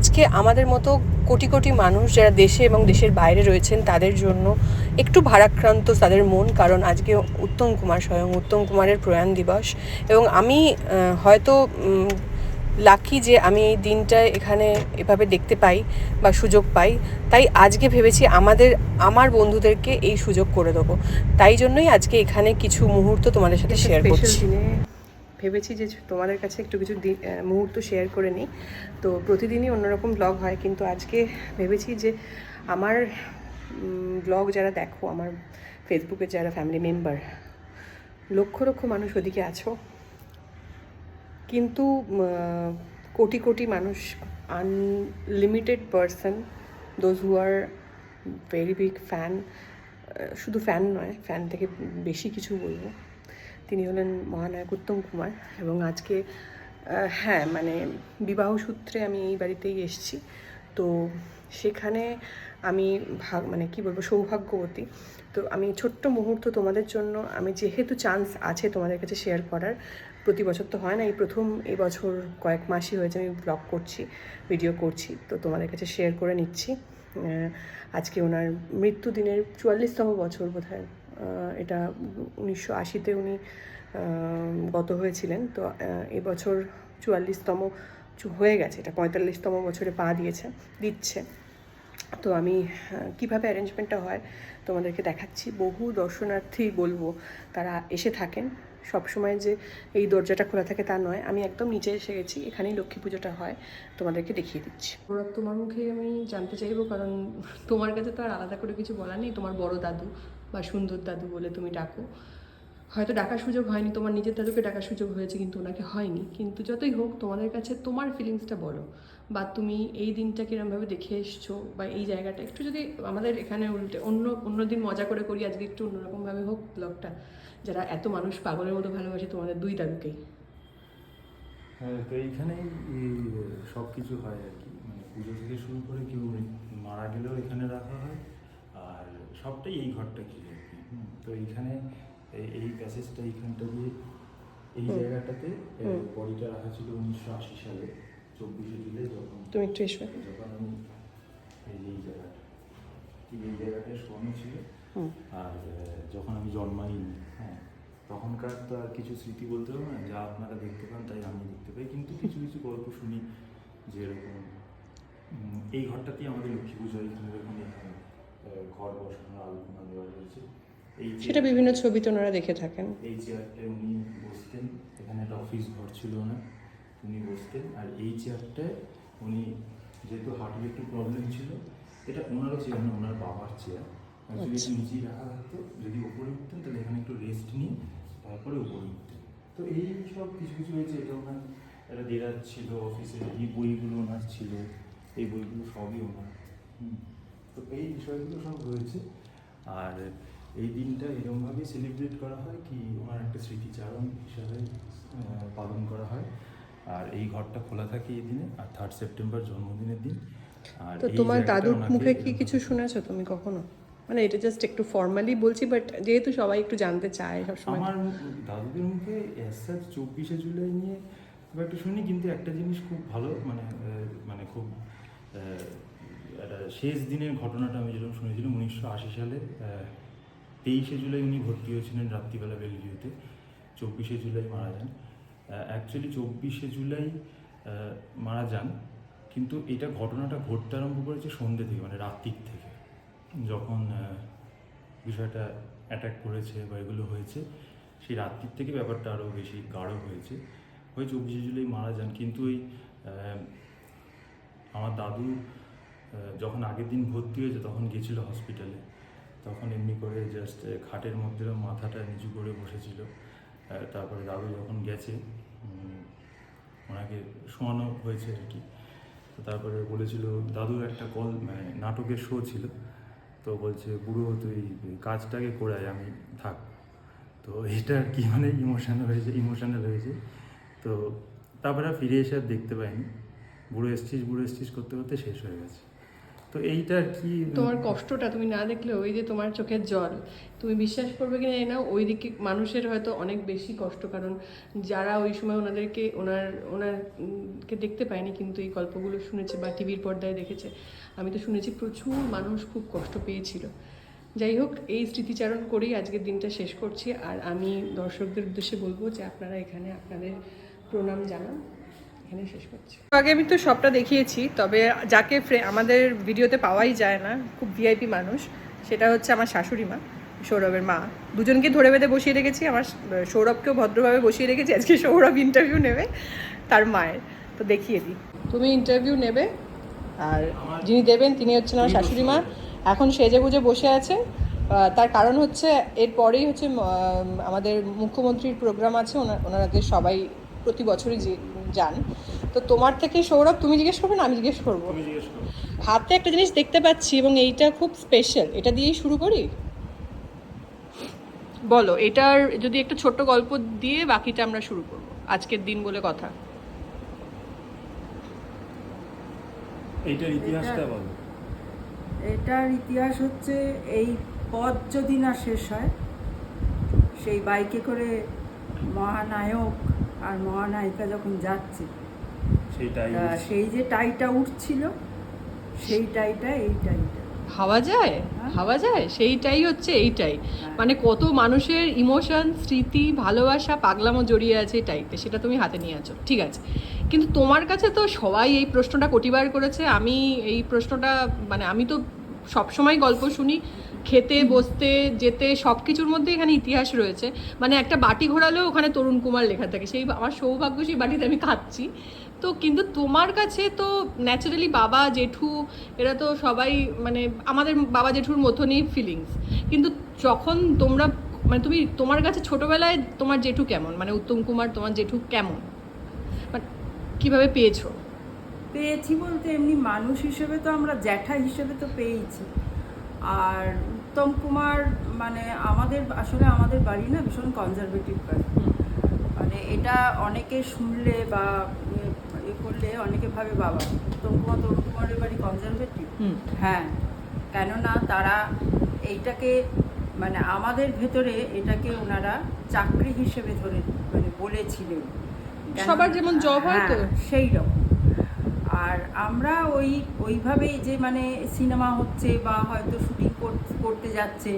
আজকে আমাদের মতো কোটি কোটি মানুষ যারা দেশে এবং দেশের বাইরে রয়েছেন তাদের জন্য একটু ভারাক্রান্ত তাদের মন, কারণ আজকে উত্তম কুমার, স্বয়ং উত্তম কুমারের প্রয়াণ দিবস। এবং আমি হয়তো লাকি যে আমি এই দিনটা এখানে এভাবে দেখতে পাই বা সুযোগ পাই, তাই আজকে ভেবেছি আমার বন্ধুদেরকে এই সুযোগ করে দেবো। তাই জন্যই আজকে এখানে কিছু মুহূর্ত তোমাদের সাথে শেয়ার করছি। ভেবেছি যে তোমাদের কাছে একটু কিছু মুহূর্ত শেয়ার করে নিই। তো প্রতিদিনই অন্যরকম ব্লগ হয়, কিন্তু আজকে ভেবেছি যে আমার ব্লগ যারা দেখো, আমার ফেসবুকে যারা ফ্যামিলি মেম্বার, লক্ষ লক্ষ মানুষ ওদিকে আছো, কিন্তু কোটি কোটি মানুষ, unlimited person, those who are very big fan, শুধু ফ্যান নয়, ফ্যান থেকে বেশি কিছু বলবো, তিনি হলেন মহানায়ক উত্তম কুমার। এবং আজকে হ্যাঁ, মানে বিবাহ সূত্রে আমি এই বাড়িতেই এসেছি। তো সেখানে আমি মানে কি বলবো, সৌভাগ্যবতী। তো আমি ছোট্ট মুহূর্ত তোমাদের জন্য, আমি যেহেতু চান্স আছে তোমাদের কাছে শেয়ার করার, প্রতি বছর তো হয় না, এই প্রথম এই বছর কয়েক মাসই হয়েছে আমি ব্লগ করছি, ভিডিও করছি, তো তোমাদের কাছে শেয়ার করে নিচ্ছি। আজকে ওনার মৃত্যুদিনের 44তম বছর বোধহয়, এটা 1980-তে উনি গত হয়েছিলেন। তো এবছর 44তম হয়ে গেছে, এটা 45তম বছরে পা দিচ্ছে। তো আমি কিভাবে অ্যারেঞ্জমেন্টটা হয় তোমাদেরকে দেখাচ্ছি। বহু দর্শনার্থী বলবো তারা এসে থাকেন, সবসময় যে এই দরজাটা খোলা থাকে তা নয়। আমি একদম নিচে এসে গেছি, এখানেই লক্ষ্মী পুজোটা হয়, তোমাদেরকে দেখিয়ে দিচ্ছি। ওরা তোমার মুখে আমি জানতে চাইবো, কারণ তোমার কাছে তো আর আলাদা করে কিছু বলার নেই। তোমার বড় দাদু বা সুন্দর দাদু বলে তুমি ডাকো, হয়তো ডাকার সুযোগ হয়নি, তোমার নিজের দাদুকে ডাকার সুযোগ হয়েছে কিন্তু ওনাকে হয়নি। কিন্তু যতই হোক, তোমাদের কাছে তোমার ফিলিংসটা বলো, বা তুমি এই দিনটা কীরমভাবে দেখে এসছো, বা এই জায়গাটা একটু যদি আমাদের এখানে উল্টে অন্য দিন মজা করে করি, আজকে একটু অন্যরকমভাবে হোক ব্লগটা, যারা এত মানুষ পাগলের মতো ভালোবাসে তোমাদের দুই দাদুকেই। হ্যাঁ, তো এইখানেই সব কিছু হয় আর কি, মানে পুজো থেকে শুরু করে কেউ মারা গেলেও এখানে রাখা হয়, আর সবটাই এই ঘরটা ঘিরে আর কি। তো এইখানে এই প্যাসেজটা এইখানটা দিয়ে এই জায়গাটাতে বডিটা রাখা ছিল 1980 সালে 24শে জুলাই, তুমি একটু এসবে, যখন আমি এই জায়গাটা ঠিক এই জায়গাটায় শোয়ানো ছিল। আর যখন আমি জন্মাইনি, হ্যাঁ, তখনকার তো আর কিছু স্মৃতি বলতে হবে না, যা আপনারা দেখতে পান তাই আমি দেখতে পাই। কিন্তু কিছু কিছু গল্প শুনি, যে এরকম এই ঘরটাতেই আমাদের লক্ষ্মী পুজো হয়, এরকম ঘর বসানো, আলোচনা দেওয়া রয়েছে। সেটা বিভিন্ন ছবিতে ওনারা দেখে থাকেন। এই চেয়ারটায় উনি বসতেন, এখানে একটা অফিস ঘর ছিল না, উনি বসতেন। আর এই চেয়ারটায় উনি, যেহেতু হার্টের একটু প্রবলেম ছিল, এটা ওনারও চেয়ার না, ওনার বাবার চেয়ার, অ্যাকচুয়ালি একটু নিচেই রাখা থাকতো। যদি ওপরে উঠতেন তাহলে এখানে একটু রেস্ট নিয়ে তারপরে উপরে উঠতেন। তো এই সব কিছু কিছু হয়েছে। এটা ওনার একটা দেরাজ ছিল অফিসের, এই বইগুলো ওনার ছিল, এই বইগুলো সবই ওনার। তো এই বিষয়গুলো সব রয়েছে। আর এই দিনটা এরকমভাবেই সেলিব্রেট করা হয় কি, ওনার একটা স্মৃতিচারণ হিসাবে পালন করা হয়। আর এই ঘরটা খোলা থাকে এই দিনে, আর 3 সেপ্টেম্বর জন্মদিনের দিন। আর তো তোমার দাদুর মুখে কি কিছু শুনেছো তুমি কখনো? মানে এটা জাস্ট একটু ফর্মালি বলছি, বাট যেহেতু সবাই একটু জানতে চায় সবসময়। আমার দাদুদের মুখে 24শে জুলাই নিয়ে খুব একটা শুনি, কিন্তু একটা জিনিস খুব ভালো, মানে খুব একটা শেষ দিনের ঘটনাটা আমি যেরকম শুনেছিলাম, 1980 সালে 23শে জুলাই উনি ভর্তি হয়েছিলেন রাত্রিবেলা বেলভিউতে, 24শে জুলাই মারা যান। অ্যাকচুয়ালি 24শে জুলাই মারা যান, কিন্তু এটা ঘটনাটা ঘটতে আরম্ভ করেছে সন্ধ্যে থেকে, মানে রাত্রির থেকে, যখন বিষয়টা অ্যাটাক করেছে বা এগুলো হয়েছে, সেই রাত্রির থেকে ব্যাপারটা আরও বেশি গাঢ় হয়েছে। ওই 24শে জুলাই মারা যান। কিন্তু ওই আমার দাদু যখন আগের দিন ভর্তি হয়েছে তখন গেছিলো হসপিটালে, তখন এমনি করে জাস্ট খাটের মধ্যে মাথাটা নিচু করে বসেছিল। তারপরে দাদু যখন গেছে, ওনাকে শোয়ানো হয়েছে আর কি। তো তারপরে বলেছিল, দাদুর একটা মানে নাটকের শো ছিল, তো বলছে, বুড়ো তুই কাজটাকে করে আয়, আমি থাক। তো এটা আর কি, মানে ইমোশনাল হয়েছে। তো তারপরে ফিরে এসে আর দেখতে পাইনি। বুড়ো এসছিস করতে করতে শেষ হয়ে গেছে। তো এইটা আর কি তোমার কষ্টটা তুমি না দেখলে, ওই যে তোমার চোখের জল, তুমি বিশ্বাস করবে কিনা জানি না, ওইদিকে মানুষের হয়তো অনেক বেশি কষ্ট, কারণ যারা ওই সময় ওনারকে দেখতে পায়নি কিন্তু এই গল্পগুলো শুনেছে বা টিভির পর্দায় দেখেছে, আমি তো শুনেছি প্রচুর মানুষ খুব কষ্ট পেয়েছিল। যাই হোক, এই স্মৃতিচারণ করেই আজকের দিনটা শেষ করছি। আর আমি দর্শকদের উদ্দেশ্যে বলবো যে আপনারা এখানে আপনাদের প্রণাম জানান। এখানে শেষ করছি। আগে আমি তো সবটা দেখিয়েছি, তবে যাকে আমাদের ভিডিওতে পাওয়াই যায় না, খুব ভিআইপি মানুষ, সেটা হচ্ছে আমার শাশুড়ি মা, সৌরভের মা। দুজনকে ধরে বেঁধে বসিয়ে রেখেছি, আমার সৌরভকেও ভদ্রভাবে বসিয়ে রেখেছি। আজকে সৌরভ ইন্টারভিউ নেবে তার মায়ের, তো দেখিয়ে দিই। তুমি ইন্টারভিউ নেবে, আর যিনি দেবেন তিনি হচ্ছেন আমার শাশুড়ি মা। এখন সেজে গুজে বসে আছেন, তার কারণ হচ্ছে এরপরেই হচ্ছে আমাদের মুখ্যমন্ত্রীর প্রোগ্রাম আছে, ওনাদের সবাই প্রতি বছরই যান। তো তোমার থেকে সৌরভ তুমি জিজ্ঞেস করবে না আমি জিজ্ঞেস করবো? হাতে একটা জিনিস দেখতে পাচ্ছি এবং এইটা খুব স্পেশাল, এটা দিয়েই শুরু করি। বলো, এটার যদি একটা ছোট্ট গল্প দিয়ে বাকিটা আমরা শুরু করবো, আজকের দিন বলে কথা। এইটার ইতিহাসটা বলো। এটার ইতিহাস হচ্ছে, এই পথ যদি না শেষ হয়, সেই বাইকে করে মহানায়ক আর মহানায়িকা যখন যাচ্ছে, সেই যে টাইটা উঠছিল, সেই টাইটা এই টাইটা হাওয়া যায়, হাওয়া যায়, সেইটাই হচ্ছে এইটাই। মানে কত মানুষের ইমোশন, স্মৃতি, ভালোবাসা, পাগলামো জড়িয়ে আছে এই টাইপে, সেটা তুমি হাতে নিয়ে আছো, ঠিক আছে। কিন্তু তোমার কাছে তো সবাই এই প্রশ্নটা কোটিবার করেছে। আমি এই প্রশ্নটা, মানে আমি তো সবসময় গল্প শুনি, খেতে বসতে যেতে সব কিছুর মধ্যে এখানে ইতিহাস রয়েছে। মানে একটা বাটি ঘোরালেও ওখানে তরুণ কুমার লেখা থাকে, সেই আমার সৌভাগ্য, সেই বাটিতে আমি খাচ্ছি। তো কিন্তু তোমার কাছে তো ন্যাচারালি বাবা জেঠু এরা তো সবাই, মানে আমাদের বাবা জেঠুর মতনই ফিলিংস। কিন্তু যখন তোমরা, মানে তোমার কাছে ছোটবেলায় তোমার জেঠু কেমন, মানে উত্তম কুমার তোমার জেঠু কেমন, মানে কীভাবে পেয়েছি বলতে, এমনি মানুষ হিসেবে তো আমরা জ্যাঠা হিসেবে তো পেয়েছি। আর উত্তম কুমার, মানে আমাদের বাড়ি না ভীষণ কনজারভেটিভ বাড়ি। মানে এটা অনেকে শুনলে বা করলে অনেকে ভাবে বাবা তরুণ কুমারের বাড়ি কনজারভেটিভ। হ্যাঁ, কেননা তারা এইটাকে, মানে আমাদের ভেতরে এটাকে ওনারা চাকরি হিসেবে ধরে মানে বলেছিলেন, সবার যেমন জব হয় তো সেই রকম। আর আমরা ওইভাবেই যে মানে সিনেমা হচ্ছে বা হয়তো শুটিং করতে যাচ্ছে,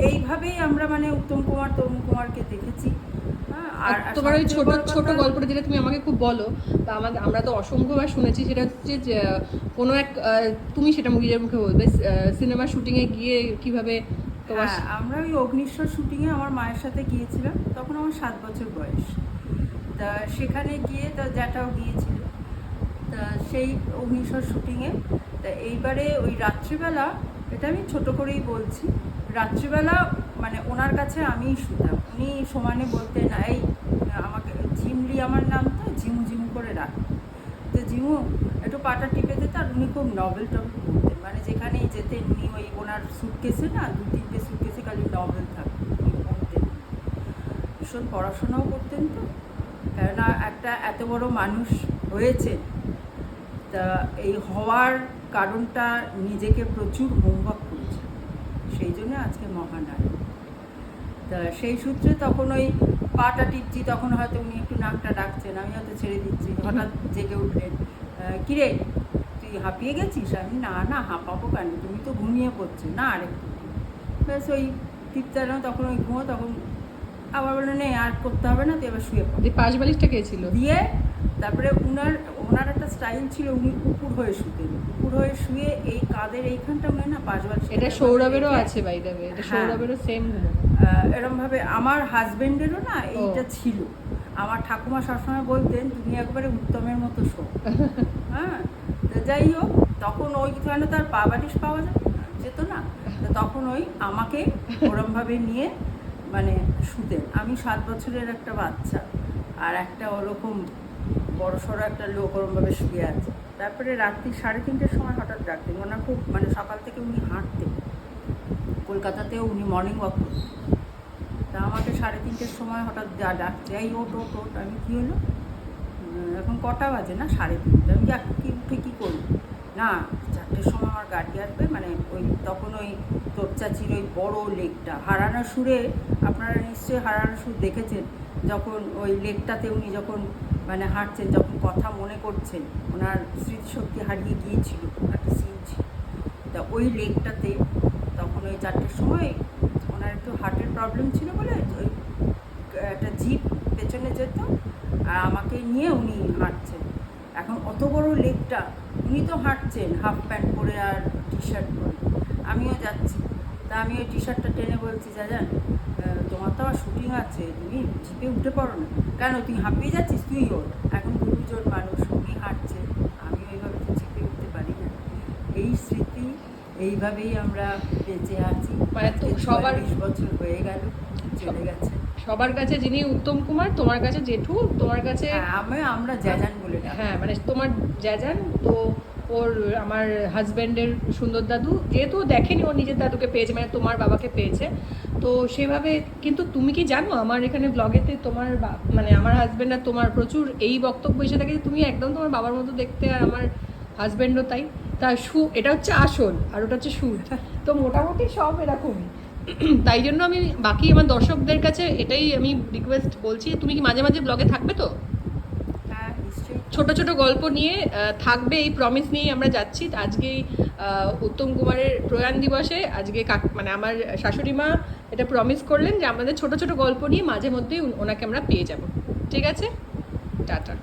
এইভাবেই আমরা মানে উত্তম কুমার তরুণ কুমারকে দেখেছি। আর তোমার ওই ছোট গল্পটা যেটা তুমি আমাকে খুব বলো, বা আমরা তো অসংখ্যবার শুনেছি, সেটা হচ্ছে যে কোনো এক, তুমি সেটা নিজের মুখে বলবে, সিনেমা শুটিংয়ে গিয়ে কিভাবে তোমার। আমরা ওই অগ্নিশ্বর শুটিংয়ে আমার মায়ের সাথে গিয়েছিলাম, তখন আমার 7 বছর বয়স। তা সেখানে গিয়ে তা জ্যাঠাও গিয়েছিল, তা সেই অগ্নিশ্বর শুটিংয়ে। তা এইবারে ওই রাত্রিবেলা, এটা আমি ছোট করেই বলছি, রাত্রিবেলা মানে ওনার কাছে আমিই শুতাম। উনি সমানে বলতেন, এই আমাকে ঝিমলি, আমার নাম তো, ঝিমু ঝিমু করে রাখ, তো ঝিমু একটু পাটা টিপে দিত। আর উনি খুব নভেল টভেল পড়তেন, মানে যেখানেই যেতেন উনি ওই ওনার সুটকেসে না 2-3টে সুটকেসে খালি নভেল থাকতেন, উনি পড়তেন। ভীষণ পড়াশোনাও করতেন তো, কেননা একটা এত বড় মানুষ হয়েছে, তা এই হওয়ার কারণটা নিজেকে প্রচুর হোমওয়ার্ক করেছে, সেই জন্য আজকে মহানায়ক। তা সেই সূত্রে তখন ওই পাটা টিপছি, তখন হয়তো উনি একটু নাকটা ডাকছেন, আমি হয়তো ছেড়ে দিচ্ছি, হঠাৎ জেগে উঠলেন, কিরে তুই হাঁপিয়ে গেছিস? আমি না হাঁপাবো কেন, তুমি তো ঘুমিয়ে পড়ছো না, আরেকটু। ব্যাস ওই টিপতে তখন ওই ঘুমো, তখন আবার বললো নেই আর করতে হবে না, তুই এবার শুয়ে পড়। পাশ বালিশটা কে ছিল দিয়ে তারপরে ওনার একটা স্টাইল ছিল, উনি উপুর হয়ে শুতেন, উপুর হয়ে শুয়ে এই কাঁধের এইখানটা উনি না পাশ বালিশ। এটা সৌরভেরও আছে বাই দ্য ওয়ে, এটা সৌরভেরও সেম। এরমভাবে আমার হাজবেন্ডেরও না এইটা ছিল। আমার ঠাকুমা সবসময় বলতেন, তুমি একবারে উত্তমের মতো শো। হ্যাঁ, তো যাই হোক, তখন ওইখানে তার পা বালিশ পাওয়া যেত না, তখন ওই আমাকে ওরমভাবে নিয়ে মানে শুতেন। আমি 7 বছরের একটা বাচ্চা, আর একটা ওরকম বড়সড় একটা লোক ওরমভাবে শুয়ে আছে। তারপরে রাত্রি 3:30টার সময় হঠাৎ ডাকতেন, ওনার খুব মানে সকাল থেকে উনি হাঁটতেন, কলকাতাতেও উনি মর্নিং ওয়াক করতেন। তা আমাকে 3:30টার সময় হঠাৎ ডাকছে, এই ওট। আমি কী হলো, এখন কটা বাজে? না 3:30। আমি কি উঠে কী করবো? না, 4টের সময় আমার গাড়ি আসবে, মানে ওই তখন ওই তোপচাচির ওই বড় লেকটা হারানো সুরে, আপনারা নিশ্চয়ই হারানো সুর দেখেছেন, যখন ওই লেকটাতে উনি যখন মানে হাঁটছেন, যখন কথা মনে করছেন, ওনার স্মৃতিশক্তি হারিয়ে গিয়েছিল, একটা সিন ছিল। তা ওই লেকটাতে তখন ওই 4টের সময় ওনার একটু হার্টের প্রবলেম ছিল বলে ওই একটা জিপ পেছনে যেত আর আমাকে নিয়ে উনি হাঁটছেন। এখন অত বড় লেকটা উনি তো হাঁটছেন হাফ প্যান্ট পরে আর টি শার্ট পরে, আমিও যাচ্ছি। তা আমি ওই টি শার্টটা টেনে বলছি, যান তোমার তো আমার শুটিং আছে, তুমি জিপে উঠে পড়ো না। কেন, তুই হাঁপিয়ে যাচ্ছিস? তুই ওর। এখন 2জন মানুষ, উনি হাঁটছে, আমি ওইভাবে তো জিপে উঠতে পারি না। এই স্মৃতি এইভাবেই আমরা বেঁচে আছি। মানে তো সবার- 20 বছর হয়ে গেল, চলে গেছে। সবার কাছে যিনি উত্তম কুমার, তোমার কাছে জেঠু, তোমার কাছে হ্যাঁ, আমরা জ্যাজান বলে ডাকি। হ্যাঁ মানে তোমার জ্যাজান তো, ওর আমার হাজব্যান্ডের সুন্দর দাদু, যেহেতু ও দেখেনি ওর নিজের দাদুকে পেয়েছে, মানে তোমার বাবাকে পেয়েছে, তো সেভাবে। কিন্তু তুমি কি জানো আমার এখানে ব্লগেতে তোমার মানে আমার হাজব্যান্ড আর তোমার প্রচুর এই বক্তব্য এসে থাকে যে তুমি একদম তোমার বাবার মতো দেখতে, আর আমার হাজব্যান্ডও তাই। তা এটা হচ্ছে আসল, আর ওটা হচ্ছে সুর, তো মোটামুটি সব এরকমই। তাই জন্য আমি বাকি আমার দর্শকদের কাছে এটাই আমি রিকোয়েস্ট বলছি, তুমি কি মাঝে মাঝে ব্লগে থাকবে তো? হ্যাঁ, নিশ্চয়ই। ছোট ছোট গল্প নিয়ে থাকবে, এই প্রমিস নিয়েই আমরা যাচ্ছি। আজকে উত্তম কুমারের প্রয়াণ দিবসে আজকে মানে আমার শাশুড়ি মা এটা প্রমিস করলেন যে আমাদের ছোট ছোট গল্প নিয়ে মাঝে মধ্যেই ওনাকে আমরা পেয়ে যাব। ঠিক আছে, টাটা।